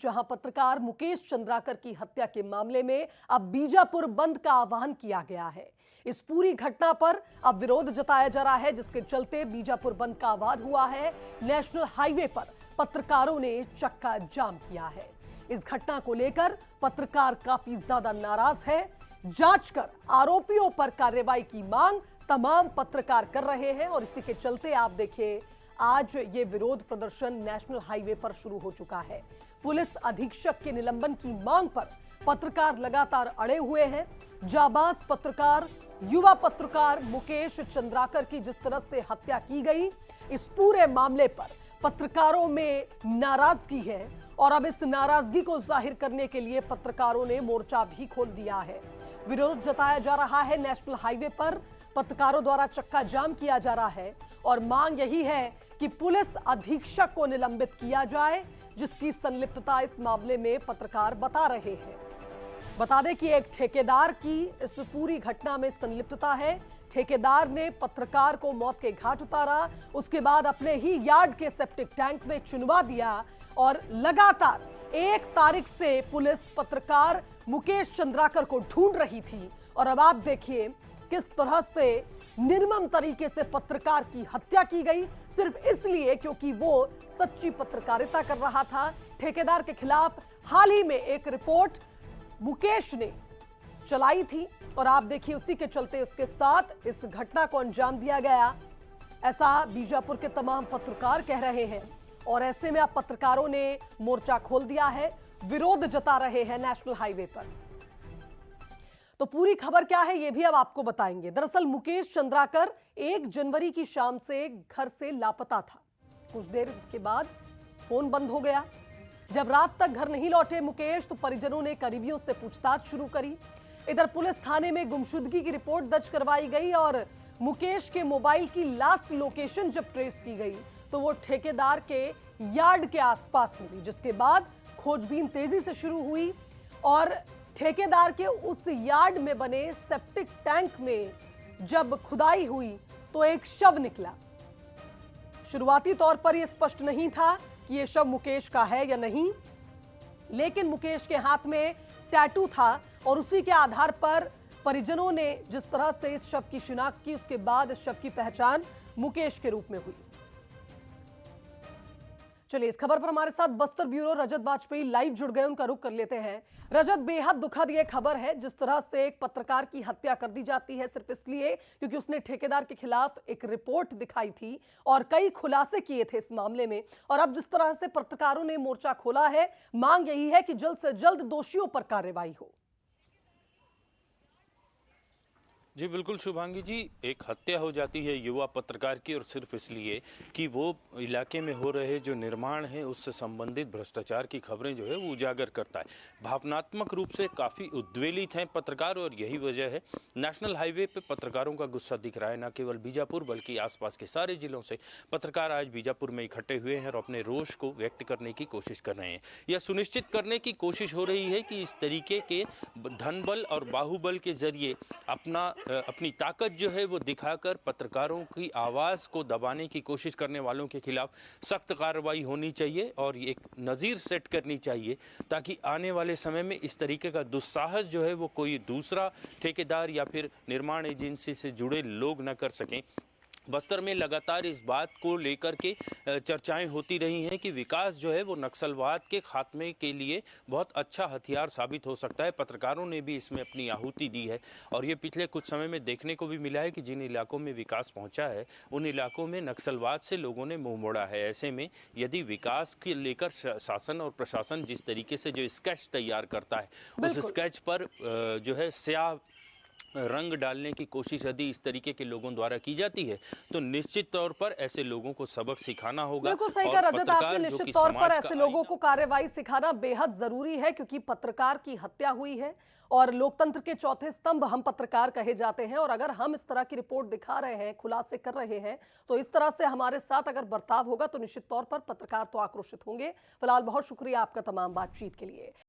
जहां पत्रकार मुकेश चंद्राकर की हत्या के मामले में अब बीजापुर बंद का आह्वान किया गया है। इस पूरी घटना पर अब विरोध जताया जा रहा है, जिसके चलते बीजापुर बंद का आह्वान हुआ है। नेशनल हाईवे पर पत्रकारों ने चक्का जाम किया है। इस घटना को लेकर पत्रकार काफी ज्यादा नाराज है। जांच कर आरोपियों पर कार्रवाई की मांग तमाम पत्रकार कर रहे हैं और इसी के चलते आप देखिए आज ये विरोध प्रदर्शन नेशनल हाईवे पर शुरू हो चुका है। पुलिस अधीक्षक के निलंबन की मांग पर पत्रकार लगातार अड़े हुए हैं। जाबाज पत्रकार, युवा पत्रकार मुकेश चंद्राकर की जिस तरह से हत्या की गई, इस पूरे मामले पर पत्रकारों में नाराजगी है और अब इस नाराजगी को जाहिर करने के लिए पत्रकारों ने मोर्चा भी खोल दिया है। विरोध जताया जा रहा है। नेशनल हाईवे पर पत्रकारों द्वारा चक्का जाम किया जा रहा है और मांग यही है कि पुलिस अधीक्षक को निलंबित किया जाए, जिसकी संलिप्तता इस मामले में पत्रकार बता रहे हैं। बता दें कि एक ठेकेदार की इस पूरी घटना में संलिप्तता है। ठेकेदार ने पत्रकार को मौत के घाट उतारा, उसके बाद अपने ही यार्ड के सेप्टिक टैंक में चुनवा दिया और लगातार 1 तारीख से पुलिस पत्रकार मुकेश चंद्राकर को ढूंढ रही थी। और अब आप देखिए किस तरह से निर्मम तरीके से पत्रकार की हत्या की गई, सिर्फ इसलिए क्योंकि वो सच्ची पत्रकारिता कर रहा था। ठेकेदार के खिलाफ हाल ही में एक रिपोर्ट मुकेश ने चलाई थी और आप देखिए उसी के चलते उसके साथ इस घटना को अंजाम दिया गया, ऐसा बीजापुर के तमाम पत्रकार कह रहे हैं। और ऐसे में अब पत्रकारों ने मोर्चा खोल दिया है, विरोध जता रहे हैं नेशनल हाईवे पर। तो पूरी खबर क्या है ये भी अब आपको बताएंगे। दरअसल मुकेश चंद्राकर 1 जनवरी की शाम से घर से लापता था। कुछ देर के बाद फोन बंद हो गया। जब रात तक घर नहीं लौटे मुकेश, तो परिजनों ने करीबियों से पूछताछ शुरू करी। इधर पुलिस थाने में गुमशुदगी की रिपोर्ट दर्ज करवाई गई और मुकेश के मोबाइल की लास्ट लोकेशन जब ट्रेस की गई तो वो ठेकेदार के यार्ड के आसपास मिली, जिसके बाद खोजबीन तेजी से शुरू हुई और ठेकेदार के उस यार्ड में बने सेप्टिक टैंक में जब खुदाई हुई तो एक शव निकला। शुरुआती तौर पर यह स्पष्ट नहीं था कि यह शव मुकेश का है या नहीं, लेकिन मुकेश के हाथ में टैटू था और उसी के आधार पर परिजनों ने जिस तरह से इस शव की शिनाख्त की, उसके बाद इस शव की पहचान मुकेश के रूप में हुई। चलिए इस खबर पर हमारे साथ बस्तर ब्यूरो रजत वाजपेयी लाइव जुड़ गए, उनका रुख कर लेते हैं। रजत, बेहद दुखद ये खबर है जिस तरह से एक पत्रकार की हत्या कर दी जाती है सिर्फ इसलिए क्योंकि उसने ठेकेदार के खिलाफ एक रिपोर्ट दिखाई थी और कई खुलासे किए थे इस मामले में। और अब जिस तरह से पत्रकारों ने मोर्चा खोला है, मांग यही है कि जल्द से जल्द दोषियों पर कार्रवाई हो। जी बिल्कुल शुभांगी जी, एक हत्या हो जाती है युवा पत्रकार की और सिर्फ इसलिए कि वो इलाके में हो रहे जो निर्माण है उससे संबंधित भ्रष्टाचार की खबरें जो है वो उजागर करता है। भावनात्मक रूप से काफ़ी उद्वेलित हैं पत्रकार और यही वजह है नेशनल हाईवे पे पत्रकारों का गुस्सा दिख रहा है। न केवल बीजापुर बल्कि आसपास के सारे जिलों से पत्रकार आज बीजापुर में इकट्ठे हुए हैं और अपने रोष को व्यक्त करने की कोशिश कर रहे हैं। यह सुनिश्चित करने की कोशिश हो रही है कि इस तरीके के धनबल और बाहुबल के जरिए अपनी ताकत जो है वो दिखाकर पत्रकारों की आवाज़ को दबाने की कोशिश करने वालों के खिलाफ सख्त कार्रवाई होनी चाहिए और एक नज़ीर सेट करनी चाहिए ताकि आने वाले समय में इस तरीके का दुस्साहस जो है वो कोई दूसरा ठेकेदार या फिर निर्माण एजेंसी से जुड़े लोग न कर सकें। बस्तर में लगातार इस बात को लेकर के चर्चाएं होती रही हैं कि विकास जो है वो नक्सलवाद के खात्मे के लिए बहुत अच्छा हथियार साबित हो सकता है। पत्रकारों ने भी इसमें अपनी आहुति दी है और ये पिछले कुछ समय में देखने को भी मिला है कि जिन इलाकों में विकास पहुंचा है उन इलाकों में नक्सलवाद से लोगों ने मुंह मोड़ा है। ऐसे में यदि विकास के लेकर शासन और प्रशासन जिस तरीके से जो स्केच तैयार करता है उस स्केच पर जो है स्याह रंग डालने की कोशिश यदि इस तरीके के लोगों द्वारा की जाती है तो निश्चित तौर पर ऐसे लोगों को सबक सिखाना होगा। बिल्कुल सही कहा रजत आपने, निश्चित तौर पर ऐसे लोगों को कार्रवाई सिखाना बेहद जरूरी है क्योंकि पत्रकार की हत्या हुई है और लोकतंत्र के चौथे स्तंभ हम पत्रकार कहे जाते हैं। और अगर हम इस तरह की रिपोर्ट दिखा रहे हैं, खुलासे कर रहे हैं, तो इस तरह से हमारे साथ अगर बर्ताव होगा तो निश्चित तौर पर पत्रकार तो आक्रोशित होंगे। फिलहाल बहुत शुक्रिया आपका तमाम बातचीत के लिए।